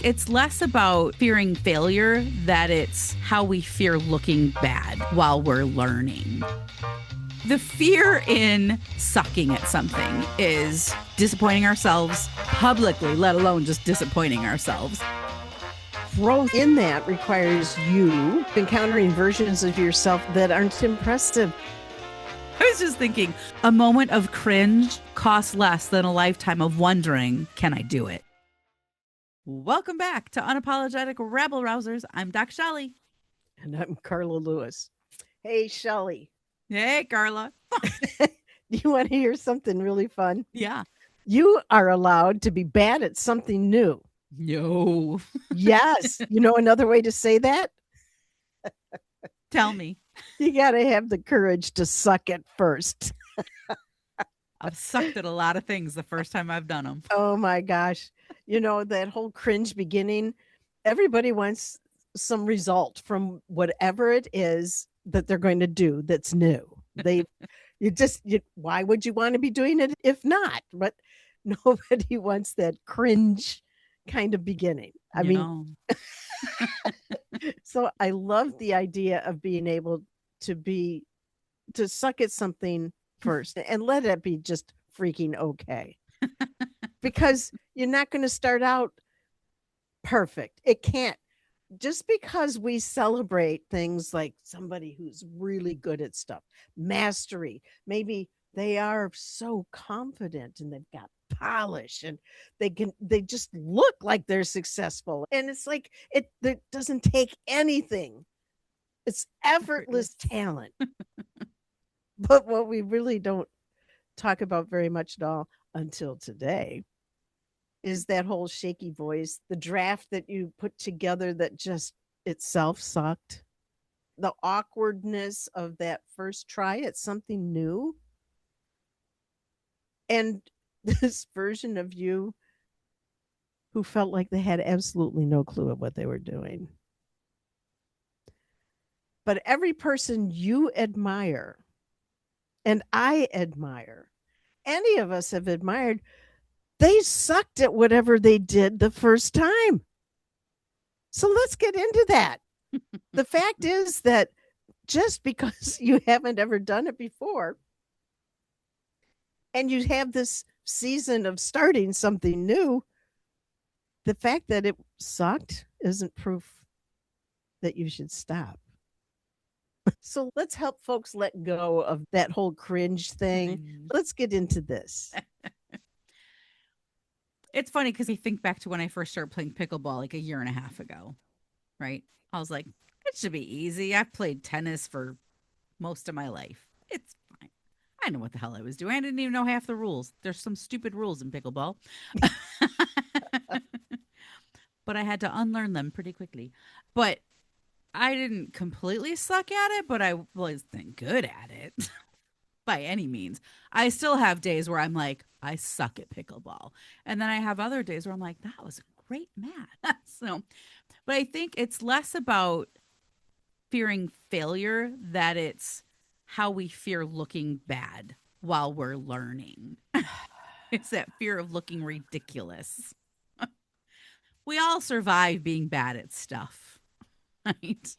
it's less about fearing failure, that it's how we fear looking bad while we're learning. The fear in sucking at something is disappointing ourselves publicly, let alone just disappointing ourselves. Growth in that requires you encountering versions of yourself that aren't impressive. I was just thinking, a moment of cringe costs less than a lifetime of wondering, can I do it? Welcome back to Unapologetic Rabble-Rousers. I'm DocShellie. And I'm Carla Lewis. Hey, Shelley. Hey, Carla. Do you want to hear something really fun? Yeah. You are allowed to be bad at something new. No. Yes. You know another way to say that? Tell me. You got to have the courage to suck at first. I've sucked at a lot of things the first time I've done them. Oh my gosh. You know, that whole cringe beginning, everybody wants some result from whatever it is that they're going to do that's new. Why would you want to be doing it if not? But nobody wants that cringe kind of beginning. I mean, so I love the idea of being able to suck at something first and let it be just freaking okay. Because you're not going to start out perfect. It can't. Just because we celebrate things like somebody who's really good at stuff, mastery, maybe they are so confident and they've got polish and they just look like they're successful. And it's like it doesn't take anything. It's effortless talent. But what we really don't talk about very much at all until today is that whole shaky voice, the draft that you put together that just itself sucked, the awkwardness of that first try at something new, and this version of you who felt like they had absolutely no clue of what they were doing. But every person you admire, and I admire, any of us have admired, they sucked at whatever they did the first time. So let's get into that. The fact is that just because you haven't ever done it before and you have this season of starting something new, the fact that it sucked isn't proof that you should stop. So let's help folks let go of that whole cringe thing. Let's get into this. It's funny because I think back to when I first started playing pickleball like a year and a half ago, right? I was like, it should be easy. I've played tennis for most of my life. It's fine. I know what the hell I was doing. I didn't even know half the rules. There's some stupid rules in pickleball. But I had to unlearn them pretty quickly. But I didn't completely suck at it, but I wasn't good at it by any means. I still have days where I'm like, I suck at pickleball. And then I have other days where I'm like, that was a great match. But I think it's less about fearing failure, that it's how we fear looking bad while we're learning. It's that fear of looking ridiculous. We all survive being bad at stuff, right?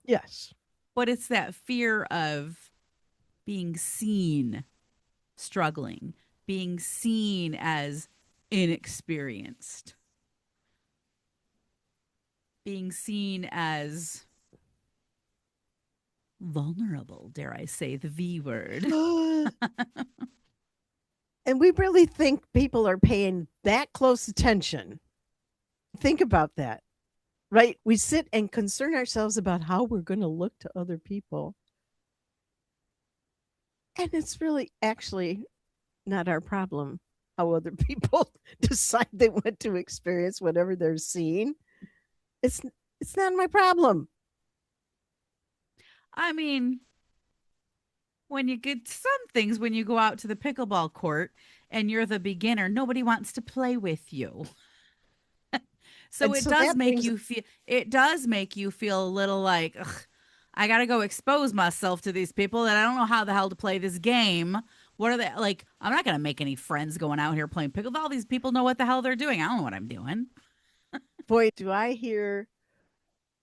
Yes. But it's that fear of being seen struggling, being seen as inexperienced, being seen as vulnerable, dare I say the V word. And we really think people are paying that close attention. Think about that, right? We sit and concern ourselves about how we're going to look to other people. And it's really actually not our problem how other people decide they want to experience whatever they're seeing. It's not my problem. I mean, when you get some things, when you go out to the pickleball court and you're the beginner, nobody wants to play with you. So it does make you feel a little like, ugh, I got to go expose myself to these people that I don't know how the hell to play this game. What are they like? I'm not going to make any friends going out here playing pickleball. All these people know what the hell they're doing. I don't know what I'm doing. Boy, do I hear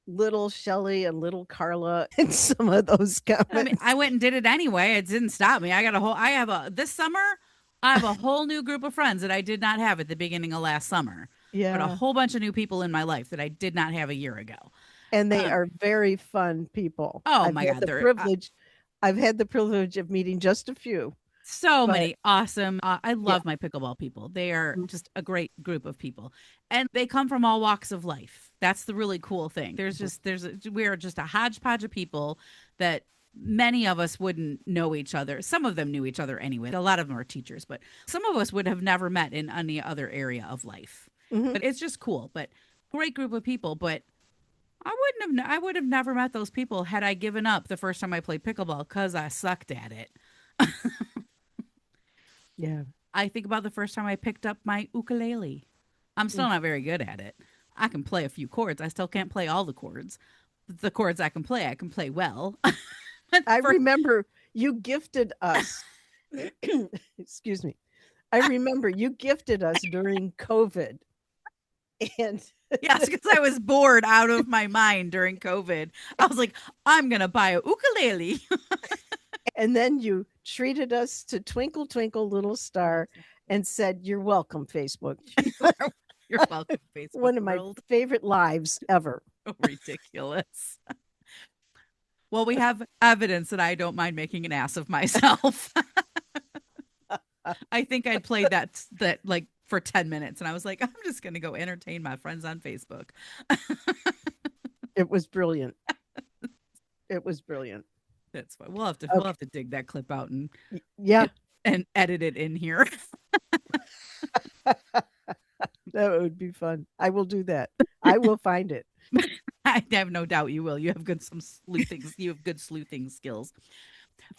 little Shelley and little Carla in some of those I mean, I comments. went and did it anyway. It didn't stop me. I have a, this summer, I have a whole new group of friends that I did not have at the beginning of last summer. But a Yeah. whole bunch of new people in my life that I did not have a year ago. And they Um, are very fun people. oh my God, I've had the privilege of meeting just a few, so but many awesome. I yeah. love my pickleball people. They are Mm, just a great group of people, and they come from all walks of life. That's the really cool thing. mhm. We are just a hodgepodge of people that many of us wouldn't know each other. Some of them knew each other anyway. A lot of them are teachers, but some of us would have never met in any other area of life. Mhm. But it's just cool. But great group of people. But I would have never met those people had I given up the first time I played pickleball because I sucked at it. Yeah. I think about the first time I picked up my ukulele. I'm Mm. still not very good at it. I can play a few chords. I still can't play all the chords. The chords I can play well. I For remember you gifted us excuse me. I remember you gifted us during COVID and yes, because I was bored out of my mind during COVID. I was like, I'm gonna buy a ukulele. and then you treated us to Twinkle Twinkle Little Star and said, "You're welcome, Facebook." You're welcome, Facebook One of my world. favorite lives ever. So ridiculous. Well, we have evidence that I don't mind making an ass of myself. I think I'd played that like for 10 minutes and I was like, I'm just going to go entertain my friends on Facebook. It was brilliant. It was brilliant. That's fine. We'll Okay. have to dig that clip out and Yeah, and edit it in here. that would be fun. I will do that. I will find it. I have no doubt you will. You have you have good sleuthing skills.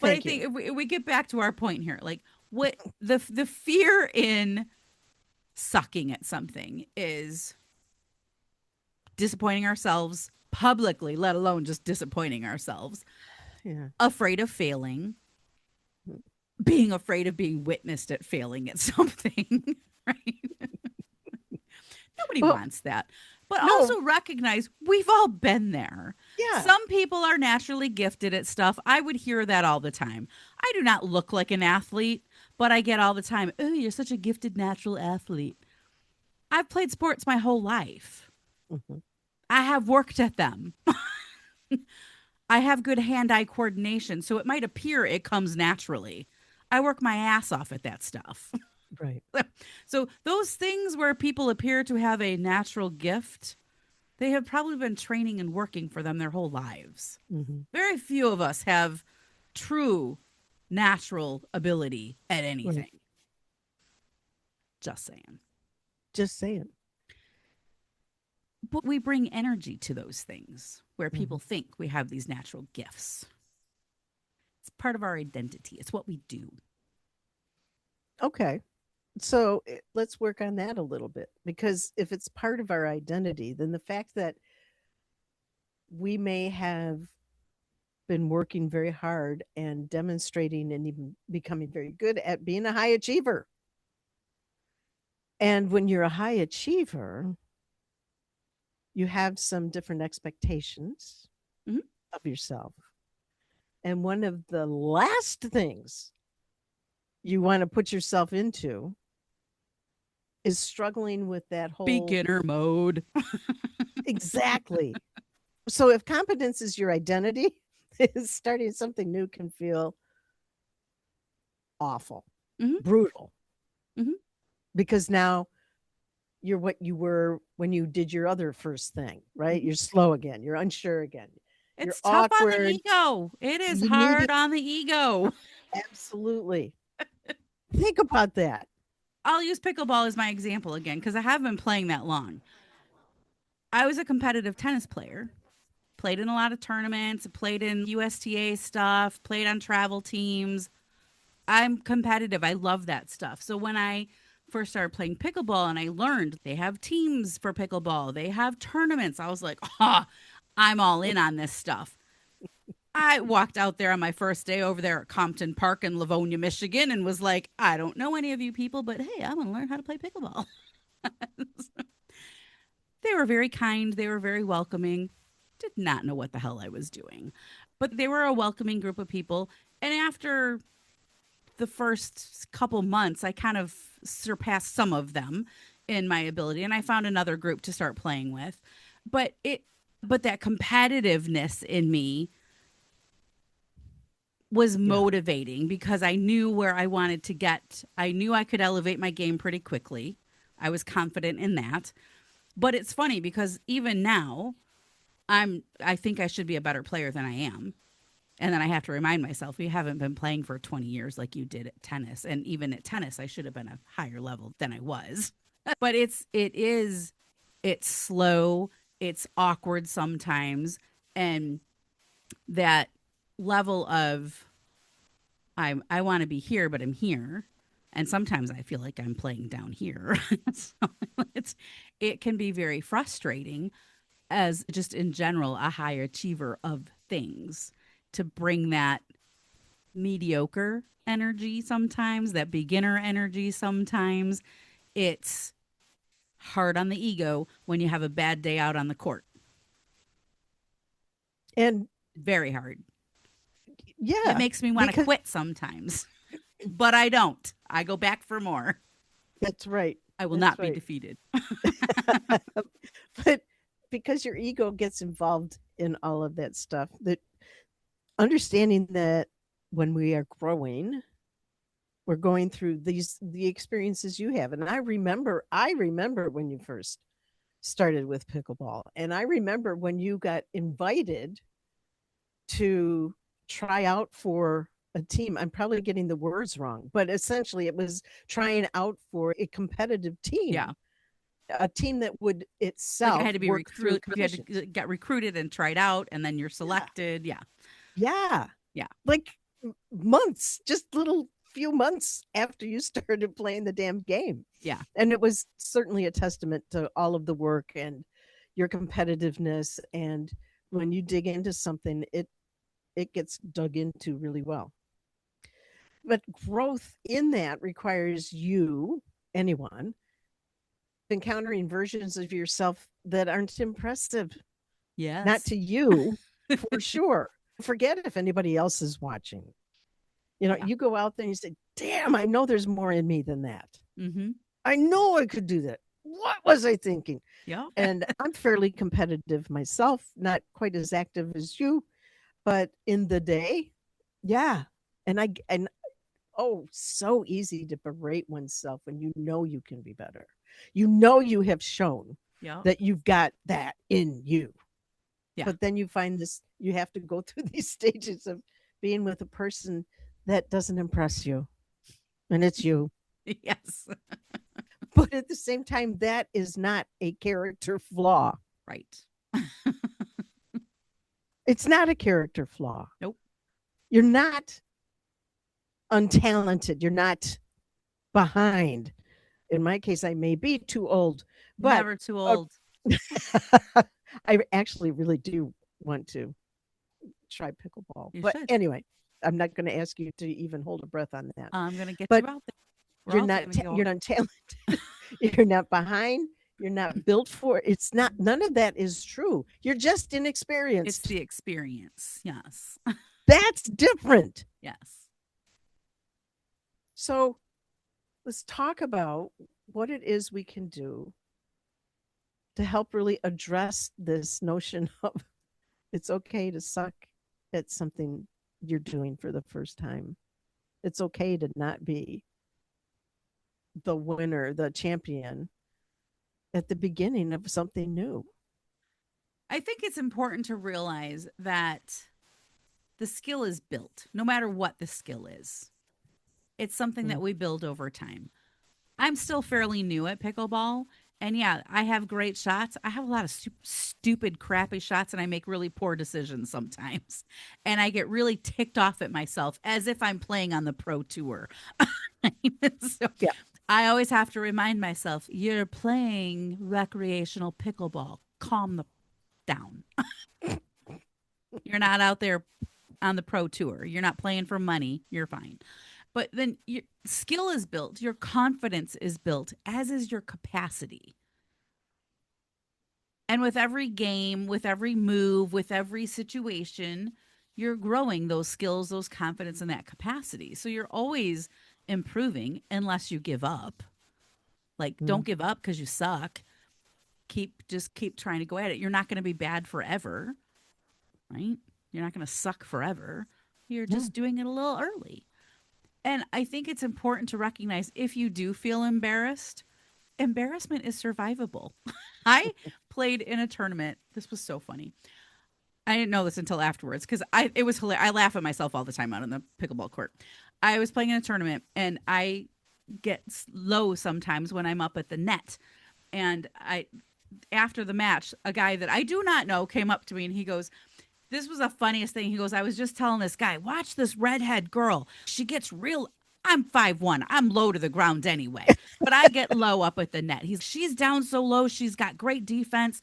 But I Thank you. think if we get back to our point here, like what the fear in sucking at something is disappointing ourselves publicly, let alone just disappointing ourselves, Yeah. afraid of failing, being afraid of being witnessed at failing at something, right? Nobody Well, wants that. But no. also recognize we've all been there. Yeah. Some people are naturally gifted at stuff. I would hear that all the time. I do not look like an athlete, but I get all the time, oh, you're such a gifted natural athlete. I've played sports my whole life. Mhm. I have worked at them. I have good hand eye coordination, so it might appear it comes naturally. I work my ass off at that stuff. Right. So, those things where people appear to have a natural gift, they have probably been training and working for them their whole lives. Mhm. Very few of us have true natural ability at Right. anything. Just saying. Just saying. But we bring energy to those things where Mhm. people think we have these natural gifts. It's part of our identity, it's what we do. Okay. So let's work on that a little bit because if it's part of our identity, then the fact that we may have been working very hard and demonstrating and even becoming very good at being a high achiever. And when you're a high achiever, you have some different expectations Mhm. of yourself. And one of the last things you want to put yourself into is struggling with that whole Beginner mode. exactly. So if competence is your identity, starting something new can feel awful, Hmm. brutal, Hmm. because now you're what you were when you did your other first thing, right? Hmm. You're slow again, you're unsure again, you're It's tough on the awkward, ego. It is you need hard it. on the ego. Absolutely. Think about that. I'll use pickleball as my example again because I haven't been playing that long. I was a competitive tennis player, played in a lot of tournaments, played in USTA stuff, played on travel teams. I'm competitive. I love that stuff. So when I first started playing pickleball and I learned they have teams for pickleball, they have tournaments, I was like, ah, I'm all in on this stuff. I walked out there on my first day over there at Compton Park in Livonia, Michigan, and was like, I don't know any of you people, but hey, I'm going to learn how to play pickleball. they were very kind. They were very welcoming. Did not know what the hell I was doing, but they were a welcoming group of people. And after the first couple months, I kind of surpassed some of them in my ability, and I found another group to start playing with. But but that competitiveness in me was Yeah. motivating because I knew where I wanted to get. I knew I could elevate my game pretty quickly. I was confident in that. But it's funny because even now, I think I should be a better player than I am. And then I have to remind myself, we haven't been playing for 20 years like you did at tennis. And even at tennis, I should have been a higher level than I was. But it's slow, it's awkward sometimes. And that level of I want to be here, but I'm here. And sometimes I feel like I'm playing down here. So it's it can be very frustrating as just in general a high achiever of things to bring that mediocre energy sometimes, that beginner energy sometimes. It's hard on the ego when you have a bad day out on the court. And Very hard. It yeah, makes me want to because quit sometimes, but I don't. I go back for more. that's right. I will That's not be right. defeated. But because your ego gets involved in all of that stuff, that understanding that when we are growing, we're going through the experiences you have. And I remember when you first started with pickleball. And I remember when you got invited to try out for a team. I'm probably getting the words wrong, but essentially it was trying out for a competitive Yeah. team, a team that would Like I itself had to be work through recruit. You had competitions. to get recruited and tried out, and then you're Yeah. selected. Yeah. Yeah. Yeah. Like months, just little few months after you started playing the damn game. Yeah. And it was certainly a testament to all of the work and your competitiveness. And when you dig into something, it gets dug into really well. But growth in that requires you, anyone, encountering versions of yourself that aren't impressive, not Yes. to you for sure. Forget if anybody else is watching. Yeah. You go out there and you say, damn, I know there's more in me than that. Mm-hmm. I know I could do that. What was I thinking? Yeah. And I'm fairly competitive myself, not quite as active as you, but in the day, yeah. And oh, so easy to berate oneself when you know you can be better. You know you have shown Yeah. that you've got that in you. Yeah. But then you find this, you have to go through these stages of being with a person that doesn't impress you. And it's you. Yes. But at the same time, that is not a character flaw. Right. It's not a character flaw. Nope. You're not untalented. You're not behind. In my case, I may be too old, but Never too uh, old. I actually really do want to try pickleball. You But should. anyway, I'm not going to ask you to even hold a breath on that. I'm gonna get you But out there. We're also gonna you're go. not talented. You're not behind. You're not built for it. It's not, none of that is true. You're just It's inexperienced. the experience. Yes. That's different. Yes. So let's talk about what it is we can do to help really address this notion of it's okay to suck at something you're doing for the first time. It's okay to not be the winner, the champion at the beginning of something new. I think it's important to realize that the skill is built, no matter what the skill is. It's something Mm. that we build over time. I'm still fairly new at pickleball. And yeah, I have great shots. I have a lot of stupid, crappy shots, and I make really poor decisions sometimes. And I get really ticked off at myself as if I'm playing on the pro tour. So Yeah. I always have to remind myself, you're playing recreational pickleball. Calm the down. You're not out there on the pro tour. You're not playing for money. You're fine. But then your skill is built, your confidence is built, as is your capacity. And with every game, with every move, with every situation, you're growing those skills, those confidence, and that capacity. So you're always improving unless you give up. Like, Mm. don't give up because you suck. Keep trying to go at it. You're not going to be bad forever, right? You're not going to suck forever. You're Yeah. just doing it a little early. And I think it's important to recognize if you do feel embarrassed, embarrassment is survivable. I played in a tournament. This was so funny. I didn't know this until afterwards because I it was hilarious. I laugh at myself all the time out on the pickleball court. I was playing in a tournament and I get low sometimes when I'm up at the net. And I after the match, a guy that I do not know came up to me and he goes, this was the funniest thing. He goes, I was just telling this guy, watch this redhead girl. She gets real. I'm 5'1". I'm low to the ground anyway, but I get low up at the net. She's down so low. She's got great defense.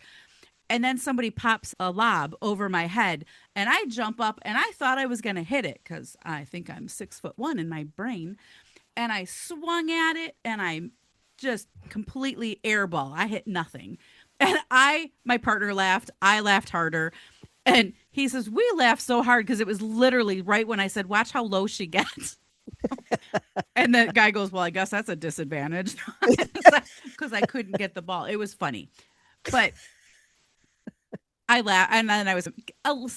And then somebody pops a lob over my head and I jump up and I thought I was going to hit it because I think I'm 6'1" in my brain. And I swung at it and I just completely airball. I hit nothing. And my partner laughed. I laughed harder. And he says, we laughed so hard because it was literally right when I said, watch how low she gets. And the guy goes, well, I guess that's a disadvantage because I couldn't get the ball. It was funny. But I laughed. And then I was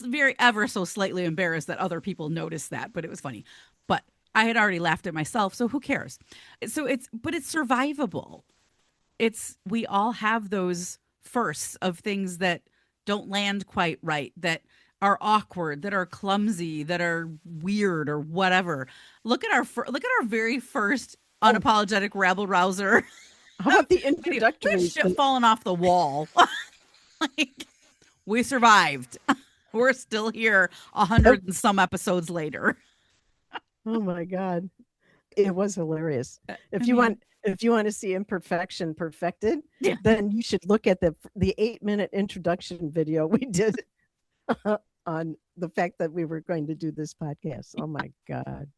very ever so slightly embarrassed that other people noticed that, but it was funny. But I had already laughed at myself. So who cares? But it's survivable. We all have those firsts of things that don't land quite right, that are awkward, that are clumsy, that are weird or whatever. Look at our very first Oh, unapologetic rabble rouser how about the video. We have introductories? shit falling off the wall. Like we survived. We're still here a hundred and some episodes later. Oh my God. It was hilarious. I If you mean, want if you want to see imperfection perfected, yeah. then you should look at the 8-minute introduction video we did on the fact that we were going to do this podcast. Oh my God.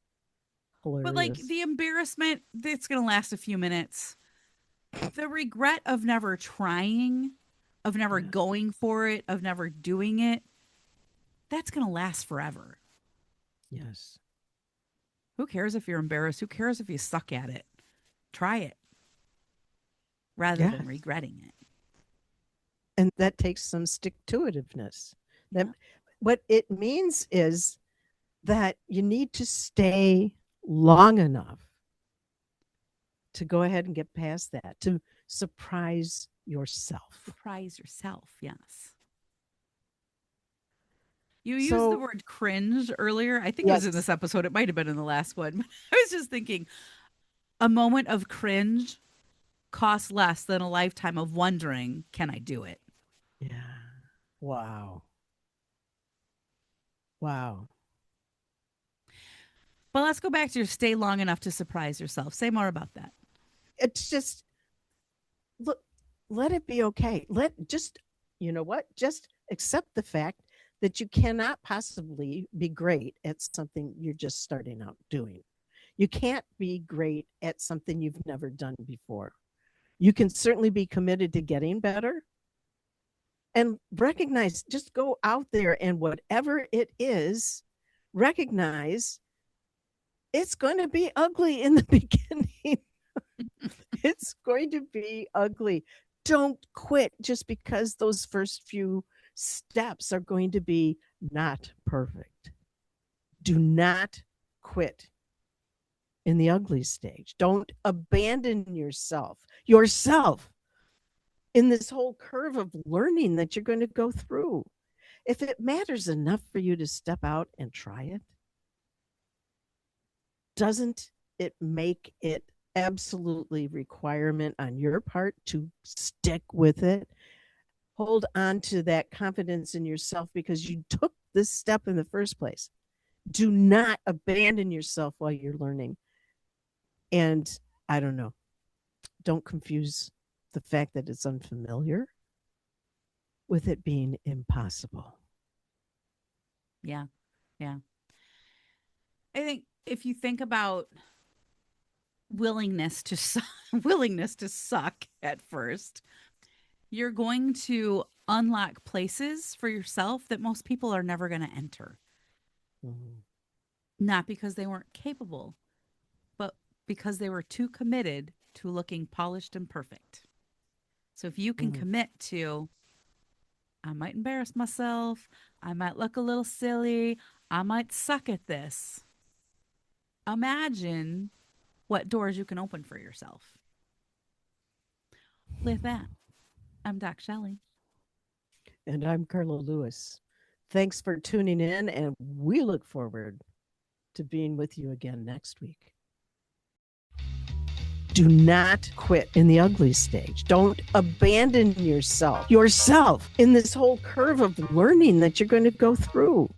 But like Hilarious. the embarrassment, that's going to last a few minutes. The regret of never trying, of never Yeah. going for it, of never doing it, that's going to last forever. Yes. Who cares if you're embarrassed? Who cares if you suck at it? Try it rather Yeah. than regretting it. And that takes some stick to itiveness. That Yeah. what it means is that you need to stay long enough to go ahead and get past that, to surprise yourself. Surprise yourself. Yes. You used the So, word cringe earlier. I think it was in yes. this episode. It might have been in the last one. I was just thinking a moment of cringe costs less than a lifetime of wondering, can I do it? Yeah. Wow. Wow. But let's go back to your stay long enough to surprise yourself. Say more about that. It's just look, let it be okay. You know what? Just accept the fact that you cannot possibly be great at something you're just starting out doing. You can't be great at something you've never done before. You can certainly be committed to getting better and recognize, just go out there and whatever it is, recognize it's going to be ugly in the beginning. It's going to be ugly. Don't quit just because those first few steps are going to be not perfect. Do not quit in the ugly stage. Don't abandon yourself in this whole curve of learning that you're going to go through. If it matters enough for you to step out and try it, doesn't it make it absolutely requirement on your part to stick with it? Hold on to that confidence in yourself because you took this step in the first place. Do not abandon yourself while you're learning. And I don't know, don't confuse the fact that it's unfamiliar with it being impossible. Yeah. Yeah. I think if you think about willingness to willingness to suck at first, you're going to unlock places for yourself that most people are never going to enter. Mhm. Not because they weren't capable, but because they were too committed to looking polished and perfect. So if you can Mhm. commit to, I might embarrass myself, I might look a little silly, I might suck at this. Imagine what doors you can open for yourself. With that, I'm DocShellie. And I'm Carla Lewis. Thanks for tuning in, and we look forward to being with you again next week. Do not quit in the ugly stage. Don't abandon yourself in this whole curve of learning that you're going to go through.